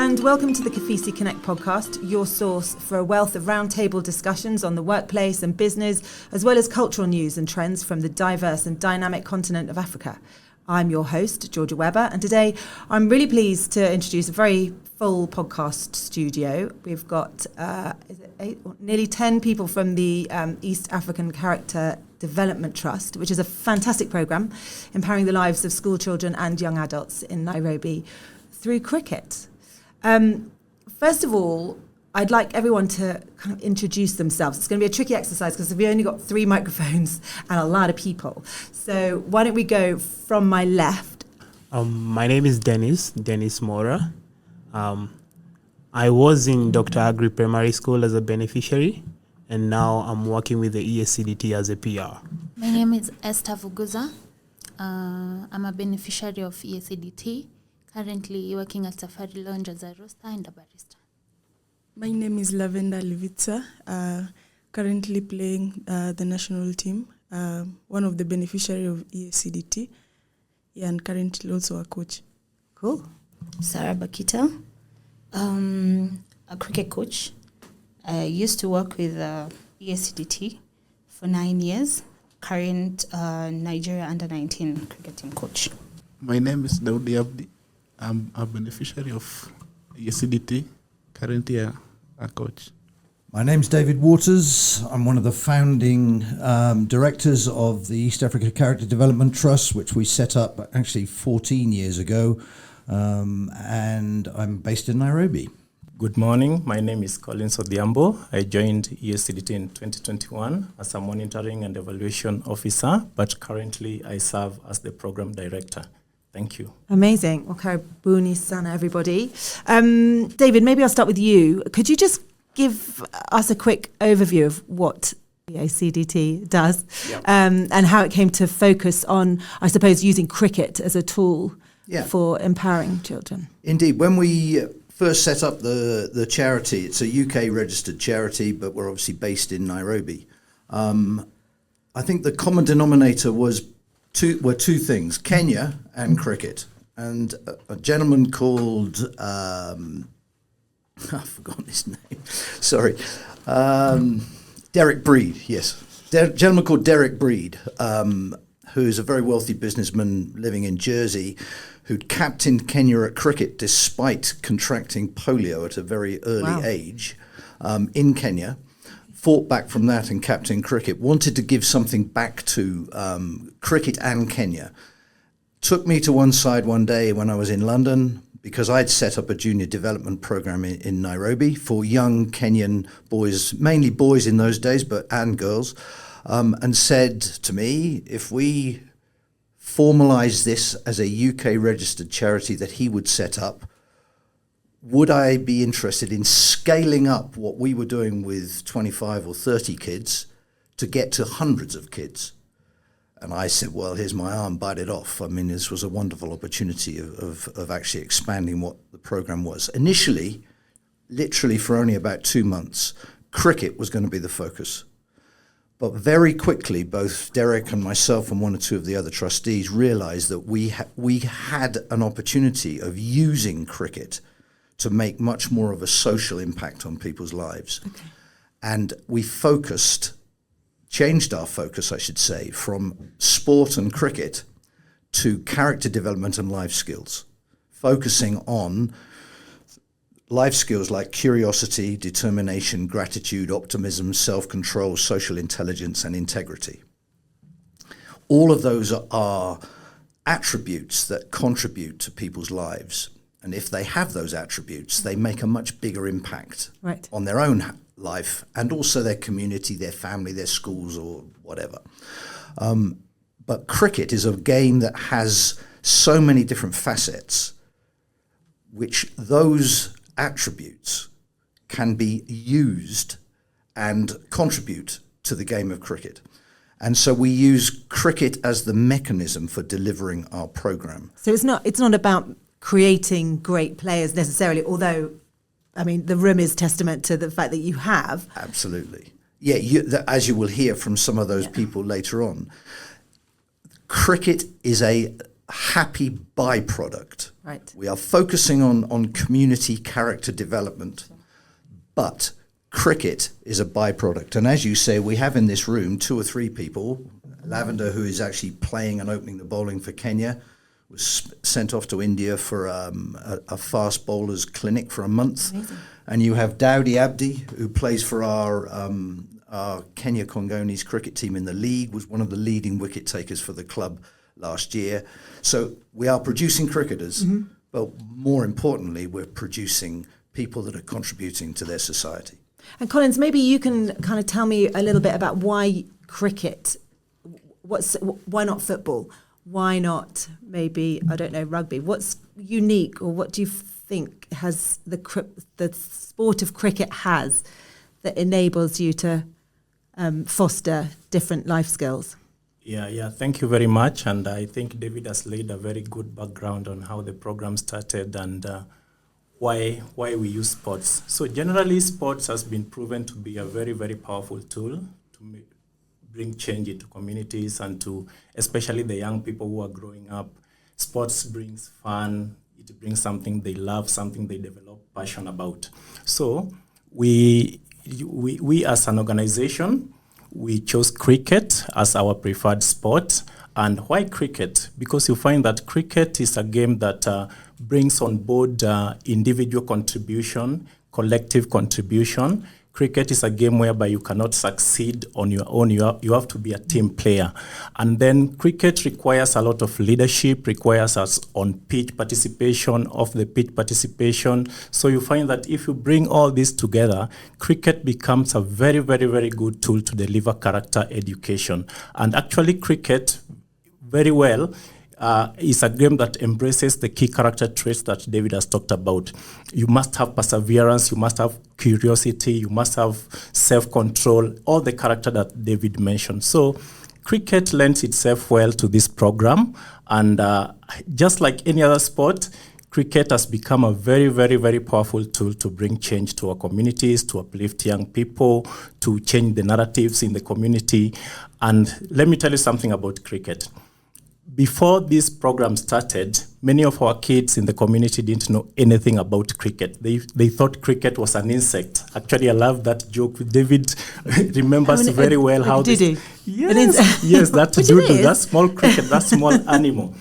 and welcome to the KOFISI Connect podcast, your source for a wealth of roundtable discussions on the workplace and business, as well as cultural news and trends from the diverse and dynamic continent of Africa. I'm your host, Georgia Webber, and today I'm really pleased to introduce a very full podcast studio. We've got nearly 10 people from the East African Character Development Trust, which is a fantastic programme empowering the lives of school children and young adults in Nairobi through cricket. First of all, I'd like everyone to kind of introduce themselves. It's going to be a tricky exercise because we've only got 3 microphones and a lot of people. So why don't we go from my left? My name is Dennis Mora. I was in Dr. Agri Primary School as a beneficiary, and now I'm working with the EACDT as a PR. My name is Esther Vuguza. I'm a beneficiary of EACDT, currently working at Safari Lounge as a roaster and a barista. My name is Lavenda Levitsa, currently playing the national team, one of the beneficiaries of EACDT, and currently also a coach. Cool. Sarah Bakita, a cricket coach. I used to work with EACDT for 9 years, current Nigeria under-19 cricket team coach. My name is Daudi Abdi. I'm a beneficiary of EACDT, currently a coach. My name's David Waters. I'm one of the founding directors of the East Africa Character Development Trust, which we set up actually 14 years ago, and I'm based in Nairobi. Good morning. My name is Collins Odhiambo. I joined EACDT in 2021 as a monitoring and evaluation officer, but currently I serve as the program director. Thank you. Amazing. Well, karibuni sana, everybody. David, maybe I'll start with you. Could you just give us a quick overview of what EACDT does and how it came to focus on, I suppose, using cricket as a tool for empowering children? Indeed. When we first set up the charity, it's a UK registered charity, but we're obviously based in Nairobi. I think the common denominator were two things, Kenya and cricket. And a gentleman called, I've forgotten his name, sorry, Derek Breed, yes. Gentleman called Derek Breed, who's a very wealthy businessman living in Jersey, who'd captained Kenya at cricket despite contracting polio at a very early age in Kenya. Fought back from that and captained cricket, wanted to give something back to cricket and Kenya. Took me to one side one day when I was in London because I'd set up a junior development program in Nairobi for young Kenyan boys, mainly boys in those days, and girls, and said to me, if we formalize this as a UK registered charity that he would set up, would I be interested in scaling up what we were doing with 25 or 30 kids to get to hundreds of kids? And I said, well, here's my arm, bite it off. I mean, this was a wonderful opportunity of actually expanding what the program was. Initially, literally for only about 2 months, cricket was going to be the focus. But very quickly, both Derek and myself and 1 or 2 of the other trustees realized that we had an opportunity of using cricket to make much more of a social impact on people's lives. Okay. And we changed our focus, I should say, from sport and cricket to character development and life skills, focusing on life skills like curiosity, determination, gratitude, optimism, self-control, social intelligence, and integrity. All of those are attributes that contribute to people's lives. And if they have those attributes, they make a much bigger impact on their own life and also their community, their family, their schools, or whatever. But cricket is a game that has so many different facets, which those attributes can be used and contribute to the game of cricket. And so we use cricket as the mechanism for delivering our program. So it's not about creating great players necessarily, although, I mean, the room is testament to the fact that you have. Absolutely. Yeah, as you will hear from some of those people later on, cricket is a happy byproduct. Right. We are focusing on community character development, but cricket is a byproduct. And as you say, we have in this room 2 or 3 people. Lavender, who is actually playing and opening the bowling for Kenya, was sent off to India for a fast bowlers clinic for a month. Amazing. And you have Daudi Abdi, who plays for our Kenya Congolese cricket team in the league, was one of the leading wicket takers for the club last year. So we are producing cricketers, but more importantly, we're producing people that are contributing to their society. And Collins, maybe you can kind of tell me a little bit about why cricket. Why not football? Why not maybe, I don't know, rugby? What's unique, or what do you think has the sport of cricket has that enables you to foster different life skills? Yeah, thank you very much. And I think David has laid a very good background on how the program started and why we use sports. So generally, sports has been proven to be a very, very powerful tool to bring change into communities and to especially the young people who are growing up. Sports brings fun, it brings something they love, something they develop passion about. So we as an organization, we chose cricket as our preferred sport. And why cricket? Because you find that cricket is a game that brings on board individual contribution, collective contribution. Cricket is a game whereby you cannot succeed on your own. You have to be a team player. And then cricket requires a lot of leadership, requires us on-pitch participation, off-the-pitch participation. So you find that if you bring all this together, cricket becomes a very, very, very good tool to deliver character education. And actually cricket, very well, is a game that embraces the key character traits that David has talked about. You must have perseverance, you must have curiosity, you must have self-control, all the character that David mentioned. So cricket lends itself well to this program, and just like any other sport, cricket has become a very, very, very powerful tool to bring change to our communities, to uplift young people, to change the narratives in the community. And let me tell you something about cricket. Before this program started, many of our kids in the community didn't know anything about cricket. They thought cricket was an insect. Actually, I love that joke. David remembers very well how this... Yes, that doodle, that small cricket, that small animal.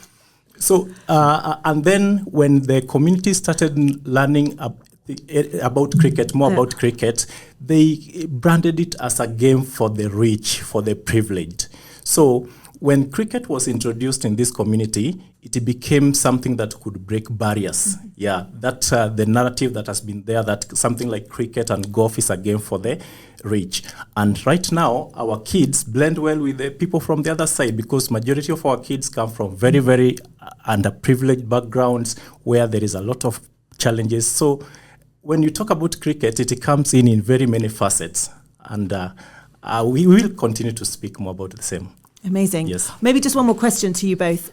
So, and then when the community started learning about cricket, about cricket, they branded it as a game for the rich, for the privileged. So when cricket was introduced in this community, it became something that could break barriers. Mm-hmm. Yeah, that's the narrative that has been there, that something like cricket and golf is a game for the rich. And right now, our kids blend well with the people from the other side, because majority of our kids come from very, very underprivileged backgrounds where there is a lot of challenges. So when you talk about cricket, it comes in very many facets. And we will continue to speak more about the same. Amazing. Yes. Maybe just one more question to you both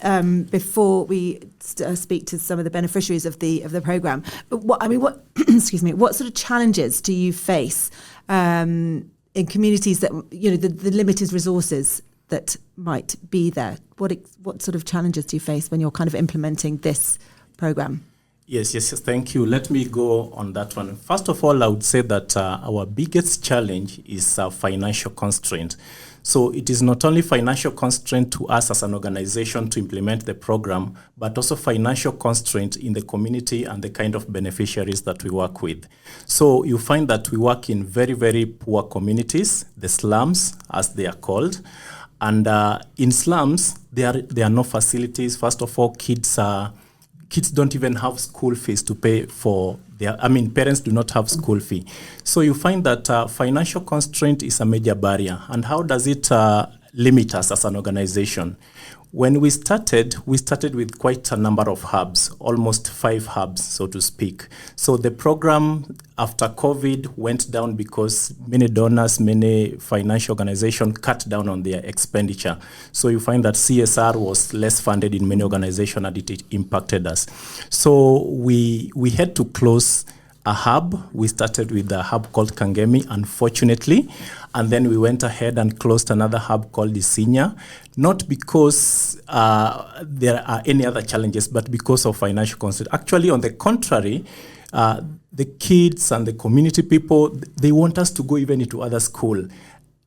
before we speak to some of the beneficiaries of the program. What excuse me, what sort of challenges do you face in communities that the limited resources that might be there? What sort of challenges do you face when you're kind of implementing this program? Yes, thank you. Let me go on that one. First of all, I would say that our biggest challenge is financial constraint. So it is not only financial constraint to us as an organization to implement the program, but also financial constraint in the community and the kind of beneficiaries that we work with. So you find that we work in very, very poor communities, the slums, as they are called. And in slums, there are no facilities. First of all, kids don't even have school fees to pay for parents do not have school fee. So you find that financial constraint is a major barrier. And how does it limit us as an organization? When we started with quite a number of hubs, almost 5 hubs, so to speak. So the program after COVID went down because many donors, many financial organizations cut down on their expenditure. So you find that CSR was less funded in many organizations and it impacted us. So we had to close a hub. We started with a hub called Kangemi, unfortunately, and then we went ahead and closed another hub called Isinya, not because there are any other challenges, but because of financial constraints. Actually, on the contrary, the kids and the community people, they want us to go even into other school.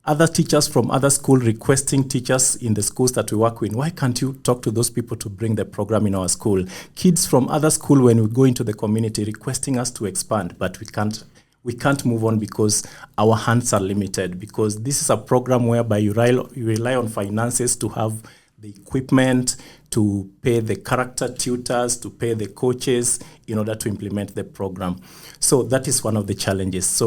Other teachers from other school requesting teachers in the schools that we work with, why can't you talk to those people to bring the program in our school? Kids from other school, when we go into the community, requesting us to expand, but we can't move on because our hands are limited, because this is a program whereby you rely on finances to have the equipment, to pay the character tutors, to pay the coaches in order to implement the program. So that is one of the challenges.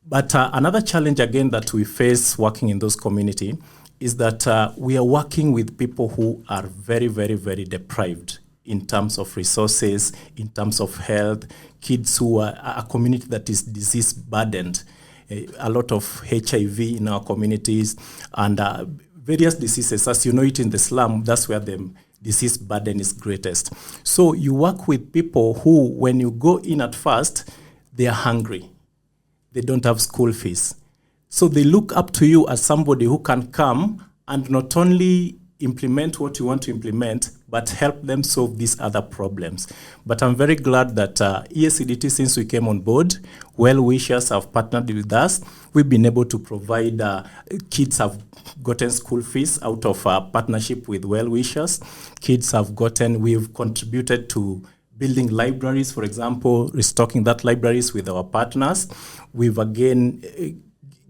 But another challenge, again, that we face working in those communities is that we are working with people who are very, very, very deprived in terms of resources, in terms of health, kids who are a community that is disease burdened, a lot of HIV in our communities, and various diseases. As you know it in the slum, that's where the disease burden is greatest. So you work with people who, when you go in at first, they are hungry. They don't have school fees. So they look up to you as somebody who can come and not only implement what you want to implement, but help them solve these other problems. But I'm very glad that EACDT, since we came on board, well-wishers have partnered with us. We've been able to provide, kids have gotten school fees out of our partnership with well-wishers. We've contributed to building libraries, for example, restocking that libraries with our partners. We've again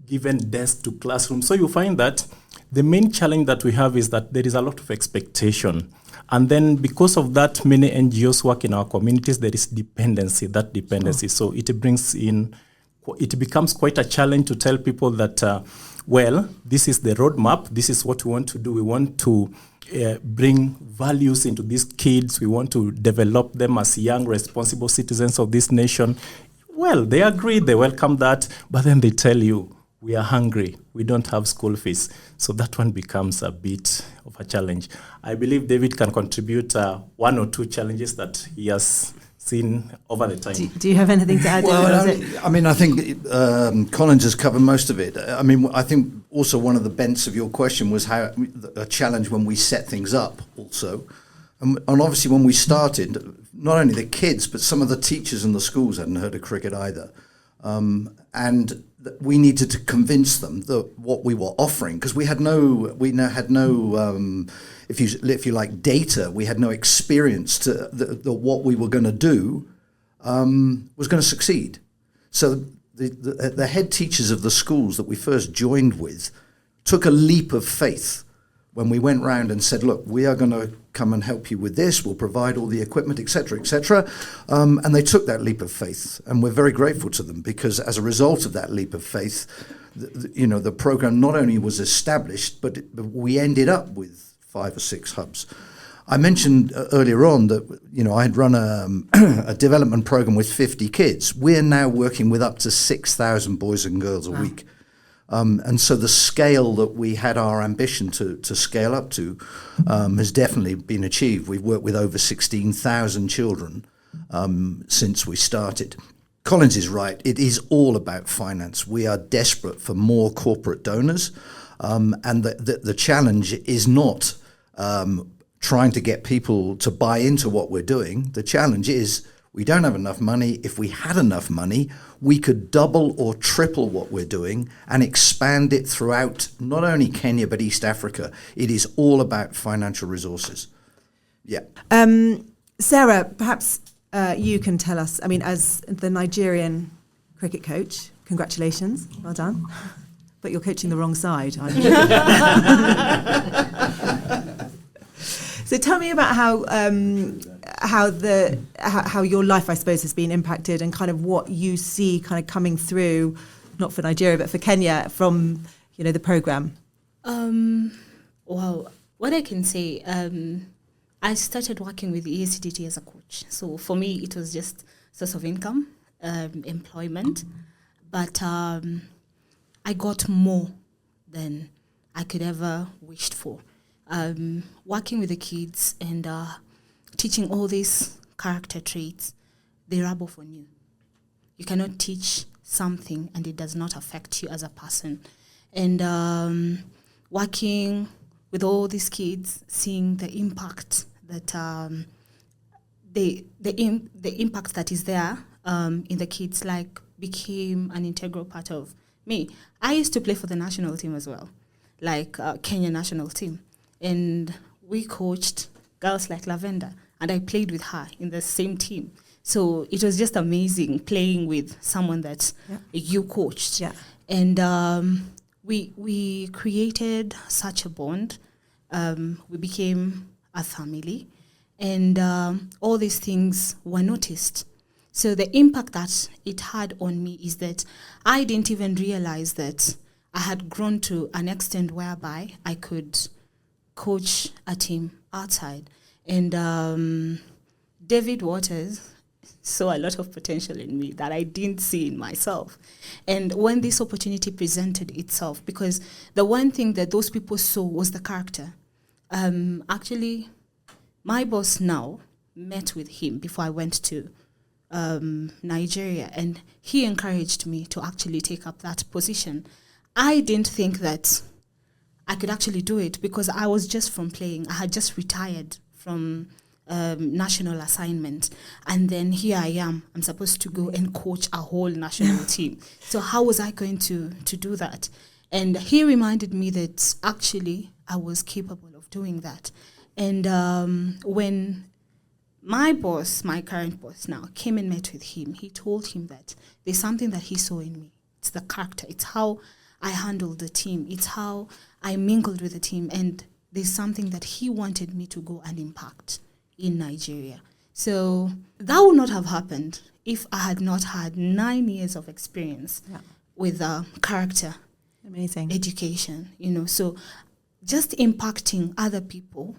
given desks to classrooms. So you find that the main challenge that we have is that there is a lot of expectation. And then because of that, many NGOs work in our communities, there is dependency. So it becomes quite a challenge to tell people that, this is the roadmap, this is what we want to do. We want to bring values into these kids. We want to develop them as young, responsible citizens of this nation. Well, they agree, they welcome that, but then they tell you, we are hungry, we don't have school fees. So that one becomes a bit of a challenge. I believe David can contribute one or two challenges that he has seen over the time. Do you have anything to add? I think Collins has covered most of it. I think also one of the bents of your question was how a challenge when we set things up also. And obviously when we started, not only the kids, but some of the teachers in the schools hadn't heard of cricket either. And we needed to convince them that what we were offering, because we had no if you like, data. We had no experience to what we were going to do was going to succeed. So the head teachers of the schools that we first joined with took a leap of faith when we went round and said, look, we are going to come and help you with this, we'll provide all the equipment, etc., etc. And they took that leap of faith, and we're very grateful to them, because as a result of that leap of faith, the program not only was established, but we ended up with 5 or 6 hubs. I mentioned earlier on that I had run a development program with 50 kids. We're now working with up to 6,000 boys and girls a week. And so the scale that we had our ambition to scale up to has definitely been achieved. We've worked with over 16,000 children since we started. Collins is right. It is all about finance. We are desperate for more corporate donors. And the challenge is not trying to get people to buy into what we're doing. The challenge is we don't have enough money. If we had enough money, we could double or triple what we're doing and expand it throughout not only Kenya, but East Africa. It is all about financial resources. Yeah. Sarah, perhaps you can tell us, as the Nigerian cricket coach, congratulations, well done. But you're coaching the wrong side, aren't you? So tell me about how your life, I suppose, has been impacted, and kind of what you see kind of coming through, not for Nigeria but for Kenya, from the program. Well, what I can say, I started working with EACDT as a coach. So for me, it was just source of income, employment, but I got more than I could ever wished for. Working with the kids and teaching all these character traits, they rub off on you. You cannot teach something and it does not affect you as a person. And working with all these kids, seeing the impact that the impact that is there in the kids, like, became an integral part of me. I used to play for the national team as well, like Kenya national team, and we coached girls like Lavender, and I played with her in the same team. So it was just amazing playing with someone that you coached. Yeah. And we created such a bond. We became a family, and all these things were noticed. So the impact that it had on me is that I didn't even realize that I had grown to an extent whereby I could coach a team outside. And David Waters saw a lot of potential in me that I didn't see in myself. And when this opportunity presented itself, because the one thing that those people saw was the character. Actually, my boss now met with him before I went to Nigeria, and he encouraged me to actually take up that position. I didn't think that I could actually do it because I was just from playing. I had just retired from national assignment, and then here I am. I'm supposed to go and coach a whole national team. So how was I going to do that? And he reminded me that actually I was capable of doing that. And when my boss, my current boss now, came and met with him, he told him that there's something that he saw in me. It's the character. It's how I handled the team. It's how I mingled with the team. And there's something that he wanted me to go and impact in Nigeria. So that would not have happened if I had not had 9 years of experience with character. Amazing. Education, So just impacting other people,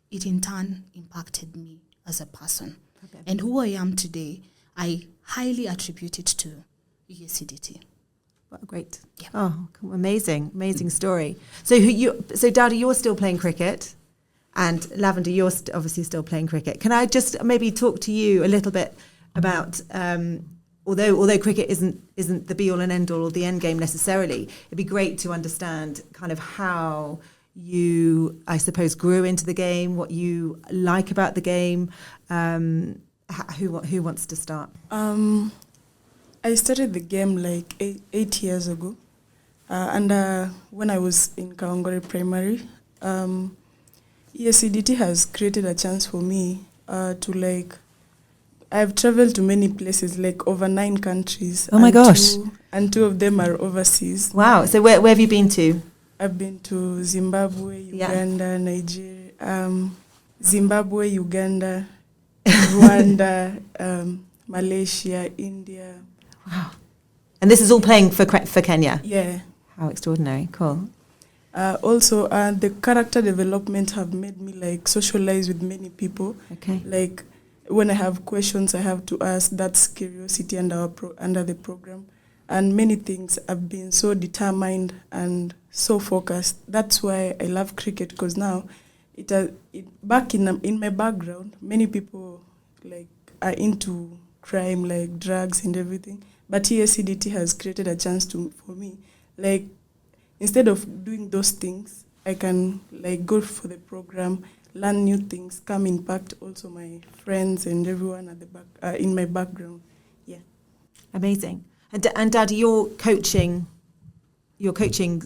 it in turn impacted me as a person. Okay. And who I am today, I highly attribute it to EACDT. Well, great. Yeah. Oh, amazing story. So Dada, you're still playing cricket, and Lavender, you're obviously still playing cricket. Can I just maybe talk to you a little bit about, although cricket isn't the be all and end all or the end game necessarily, it'd be great to understand kind of how you, I suppose, grew into the game, what you like about the game. Who wants to start? I started the game like 8 years ago, and when I was in Kaongore Primary, EACDT has created a chance for me to I've traveled to many places, like over 9 countries. Oh my gosh! And 2 of them are overseas. Wow! So where have you been to? I've been to Zimbabwe, Uganda, Nigeria, Zimbabwe, Uganda, Rwanda, Malaysia, India. Wow. And this is all playing for Kenya? Yeah. How extraordinary. Cool. Also, the character development have made me socialize with many people. Okay. When I have questions, I have to ask. That's curiosity under the program. And many things, I've been so determined and so focused. That's why I love cricket, because now, back in my background, many people are into crime, like drugs and everything. But EACDT has created a chance for me. Instead of doing those things, I can go for the program, learn new things, come impact also my friends and everyone at the back in my background. Yeah. Amazing. And Daddy, you're coaching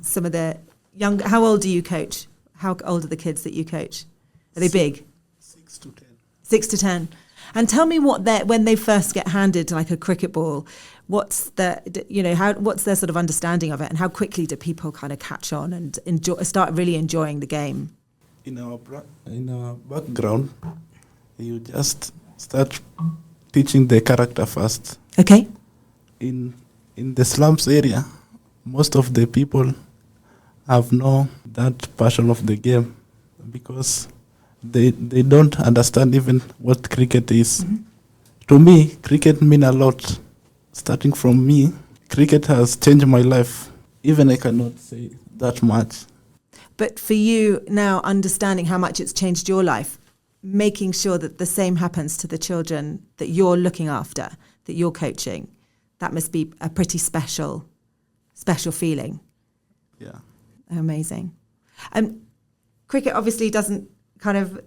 some of the young. How old do you coach? How old are the kids that you coach? Are they big? 6 to 10. 6 to 10. And tell me when they first get handed a cricket ball, what's their sort of understanding of it, and how quickly do people kind of catch on and start really enjoying the game? In our background, you just start teaching the character first. Okay. In the slums area, most of the people have that passion of the game because they don't understand even what cricket is. Mm-hmm. To me, cricket mean a lot. Starting from me, cricket has changed my life. Even I cannot say that much. But for you now, understanding how much it's changed your life, making sure that the same happens to the children that you're looking after, that you're coaching, that must be a pretty special feeling. Yeah. Amazing. Cricket obviously doesn't kind of,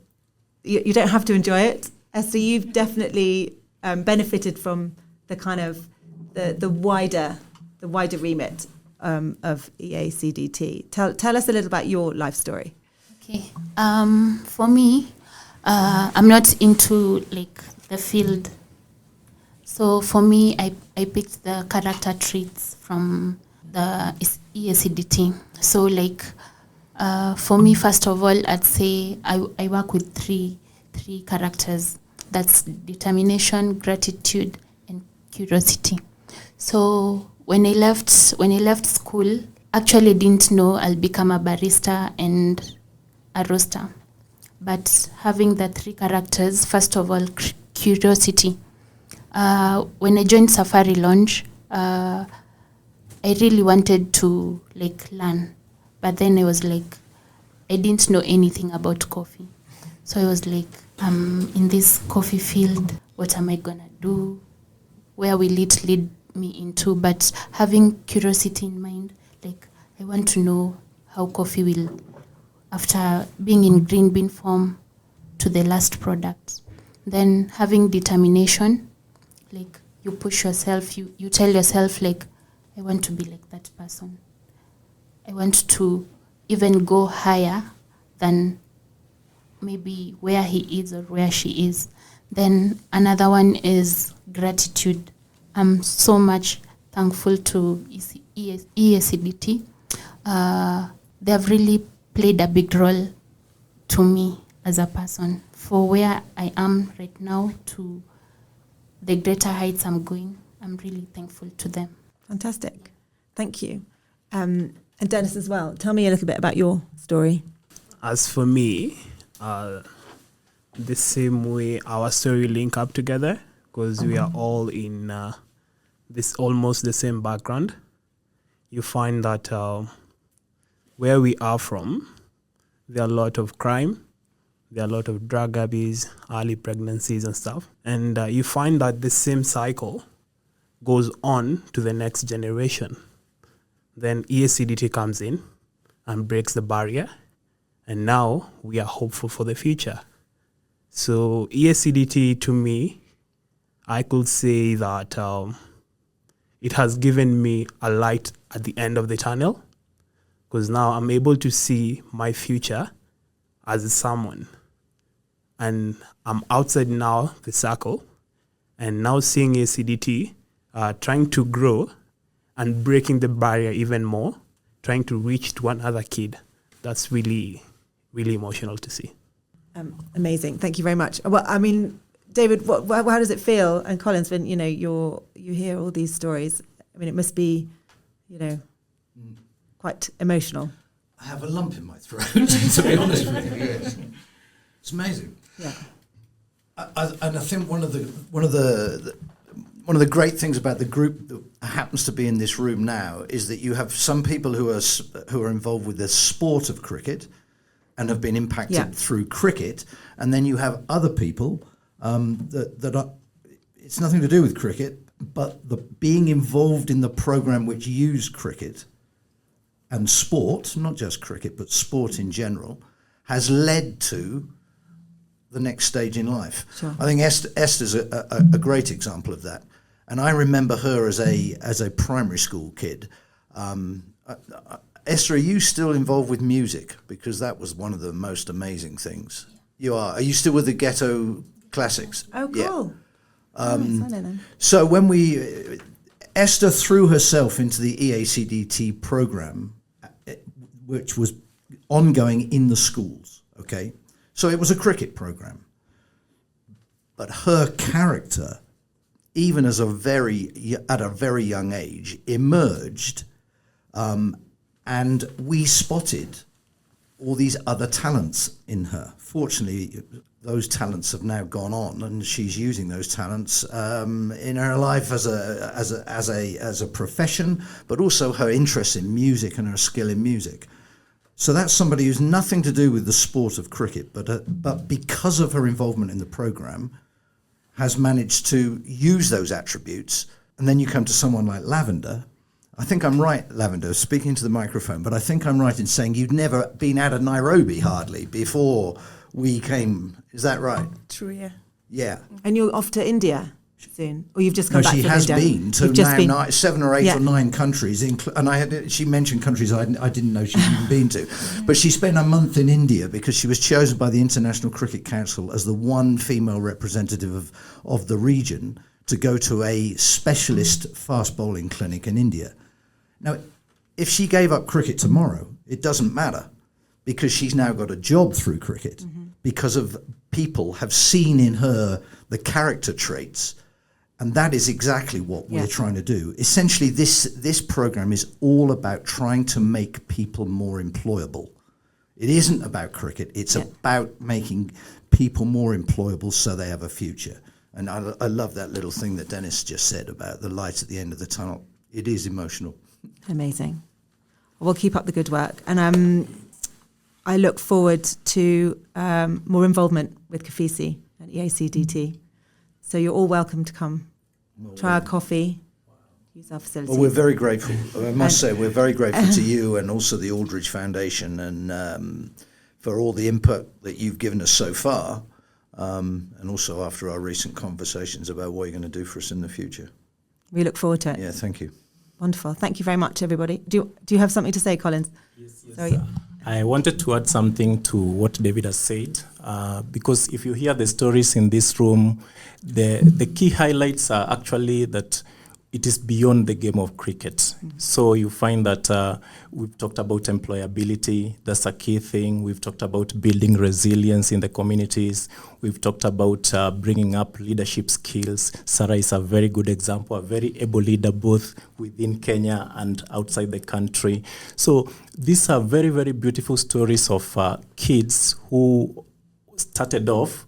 you don't have to enjoy it. Esther, you've definitely benefited from the kind of the wider remit of EACDT. Tell us a little about your life story. Okay. For me, I'm not into like the field. So for me, I picked the character traits from the EACDT. So like for me, first of all, I'd say I work with three characters. That's determination, gratitude, and curiosity. So when I left school, actually didn't know I'll become a barista and a roaster. But having the three characters, first of all, curiosity. When I joined Safari Lounge, I really wanted to like learn, but then I was like, I didn't know anything about coffee. So I was like, in this coffee field, what am I gonna do? Where will it lead me into? But having curiosity in mind, like I want to know how coffee will, after being in green bean form to the last product. Then having determination, like you push yourself, you tell yourself like, I want to be like that person. I want to even go higher than maybe where he is or where she is. Then another one is gratitude. I'm so much thankful to EACDT. They have really played a big role to me as a person. For where I am right now to the greater heights I'm going, I'm really thankful to them. Fantastic. Thank you. And Dennis as well. Tell me a little bit about your story. As for me, the same way our story link up together, because we are all in this almost the same background. You find that where we are from, there are a lot of crime, there are a lot of drug abuse, early pregnancies and stuff. And you find that the same cycle goes on to the next generation. Then EACDT comes in and breaks the barrier. And now we are hopeful for the future. So EACDT, to me, I could say that it has given me a light at the end of the tunnel, because now I'm able to see my future as someone. And I'm outside now the circle, and now seeing EACDT trying to grow and breaking the barrier even more, trying to reach to another kid. That's really, really emotional to see. Amazing. Thank you very much. Well, I mean, David, how does it feel? And Collins, when you hear all these stories, I mean, it must be, quite emotional. I have a lump in my throat, to be honest with you. Yes. It's amazing. Yeah. And I think one of the great things about the group that happens to be in this room now is that you have some people who are involved with the sport of cricket and have been impacted through cricket, and then you have other people that are, it's nothing to do with cricket, but the being involved in the program which use cricket and sport, not just cricket, but sport in general, has led to the next stage in life. Sure. I think Esther's a great example of that. And I remember her as a primary school kid. Esther, are you still involved with music? Because that was one of the most amazing things. You are. Are you still with the Ghetto Classics? Oh, cool. Yeah. So when Esther threw herself into the EACDT program, which was ongoing in the schools, okay? So it was a cricket program. But her character, even at a very young age, emerged, and we spotted all these other talents in her. Fortunately, those talents have now gone on, and she's using those talents in her life as a profession, but also her interest in music and her skill in music. So that's somebody who's nothing to do with the sport of cricket, but because of her involvement in the program, has managed to use those attributes And then you come to someone like Lavender. I think I'm right, Lavender, speaking to the microphone, but I think I'm right in saying you'd never been out of Nairobi hardly before we came. Is that right? True, yeah. Yeah. And you're off to India soon, or you've just No, come back she from has India? been to You've just been. 7 or 8 Yeah. or 9 countries, and she mentioned countries I didn't know she'd even been to. But she spent a month in India because she was chosen by the International Cricket Council as the one female representative of the region to go to a specialist fast bowling clinic in India. Now, if she gave up cricket tomorrow, it doesn't matter because she's now got a job through cricket because of people have seen in her the character traits. And that is exactly what we're trying to do. Essentially, this program is all about trying to make people more employable. It isn't about cricket. It's about making people more employable so they have a future. And I love that little thing that Dennis just said about the light at the end of the tunnel. It is emotional. Amazing. We'll keep up the good work. And I look forward to more involvement with KOFISI and EACDT. So you're all welcome to come, try our coffee, use our facilities. Well, we're very grateful. I must say, we're very grateful to you and also the Aldridge Foundation and for all the input that you've given us so far, and also after our recent conversations about what you're going to do for us in the future. We look forward to it. Yeah, thank you. Wonderful. Thank you very much, everybody. Do you have something to say, Collins? Yes. Sorry. I wanted to add something to what David has said, because if you hear the stories in this room, the key highlights are actually that it is beyond the game of cricket. Mm-hmm. So you find that we've talked about employability. That's a key thing. We've talked about building resilience in the communities. We've talked about bringing up leadership skills. Sarah is a very good example, a very able leader both within Kenya and outside the country. So these are very, very beautiful stories of kids who started off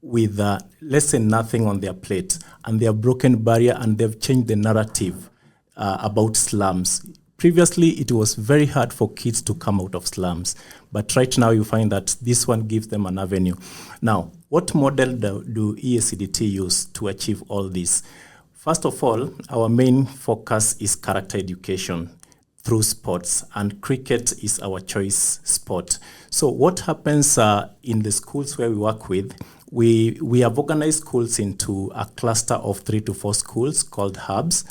with less than nothing on their plate, and they have broken barrier and they've changed the narrative about slums. Previously, it was very hard for kids to come out of slums, but right now you find that this one gives them an avenue. Now, what model do EACDT use to achieve all this? First of all, our main focus is character education through sports, and cricket is our choice sport. So what happens in the schools where we work with, we have organized schools into a cluster of 3 to 4 schools called hubs.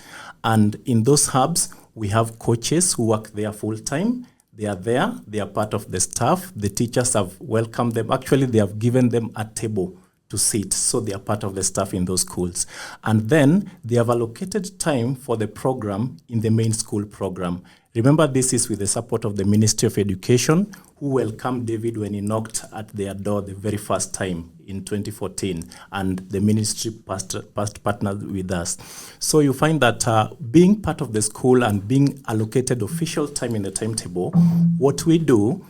And in those hubs, we have coaches who work there full time. They are there. They are part of the staff. The teachers have welcomed them. Actually, they have given them a table to sit. So they are part of the staff in those schools. And then they have allocated time for the program in the main school program. Remember, this is with the support of the Ministry of Education, who welcomed David when he knocked at their door the very first time in 2014, and the ministry partnered with us. So you find that being part of the school and being allocated official time in the timetable, what we do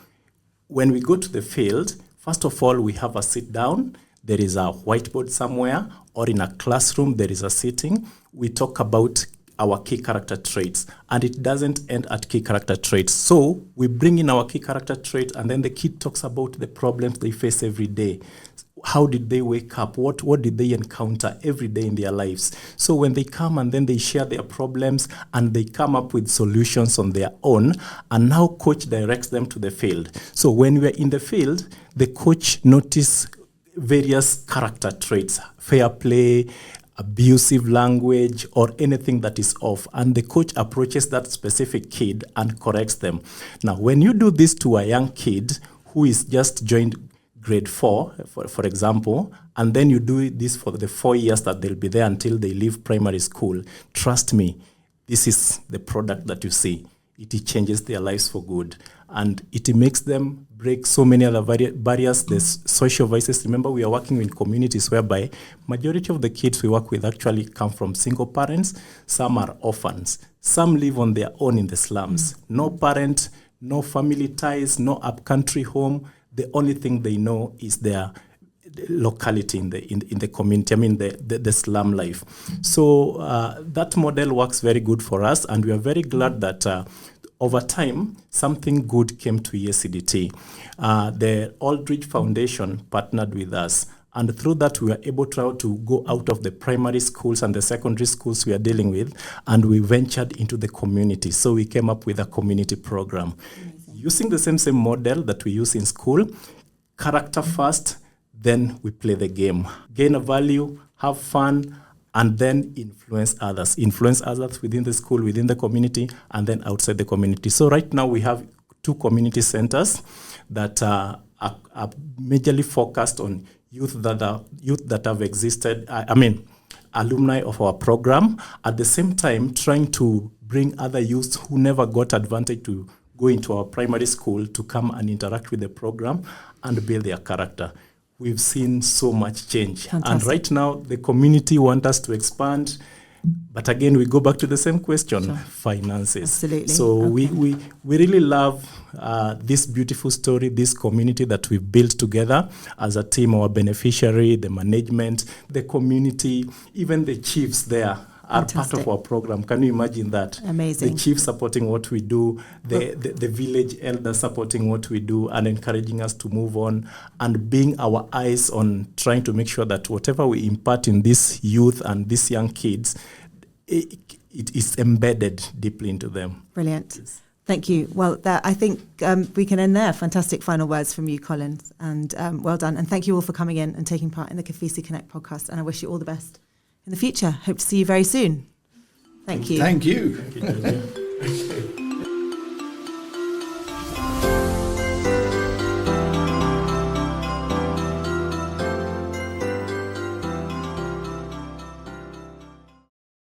when we go to the field, first of all, we have a sit down. There is a whiteboard somewhere, or in a classroom, there is a sitting. We talk about our key character traits, and it doesn't end at key character traits. So we bring in our key character trait, and then the kid talks about the problems they face every day. How did they wake up? What did they encounter every day in their lives? So when they come and then they share their problems and they come up with solutions on their own, and now coach directs them to the field. So when we're in the field, the coach notices various character traits, fair play, abusive language, or anything that is off, and the coach approaches that specific kid and corrects them. Now, when you do this to a young kid who is just joined grade 4, for example, and then you do this for the 4 years that they'll be there until they leave primary school, trust me, this is the product that you see. It changes their lives for good, and it makes them break so many other barriers. There's social voices. Remember, we are working in communities whereby majority of the kids we work with actually come from single parents. Some are orphans. Some live on their own in the slums. No parent, no family ties, no upcountry home. The only thing they know is their locality in the community, I mean the slum life. So that model works very good for us, and we are very glad that over time, something good came to EACDT. The Aldridge Foundation partnered with us, And through that, we were able to go out of the primary schools and the secondary schools we are dealing with, and we ventured into the community. So we came up with a community program. Using the same model that we use in school, character first, then we play the game. Gain a value, have fun, and then influence others. Influence others within the school, within the community, and then outside the community. So right now we have 2 community centers that are majorly focused on youth that have existed, alumni of our program, at the same time trying to bring other youths who never got advantage to go into our primary school to come and interact with the program and build their character. We've seen so much change. Fantastic. And right now, the community want us to expand. But again, we go back to the same question, Sure. Finances. Absolutely. So Okay. we really love this beautiful story, this community that we've built together as a team, our beneficiary, the management, the community, even the chiefs there are part Fantastic. of our program. Can you imagine that? Amazing. The chief supporting what we do, the village elder supporting what we do and encouraging us to move on and being our eyes on trying to make sure that whatever we impart in this youth and these young kids, it is embedded deeply into them. Brilliant. Thank you. Well, I think we can end there. Fantastic final words from you, Colin, and well done. And thank you all for coming in and taking part in the KOFISI Connect podcast. And I wish you all the best in the future. Hope to see you very soon. Thank you. Thank you.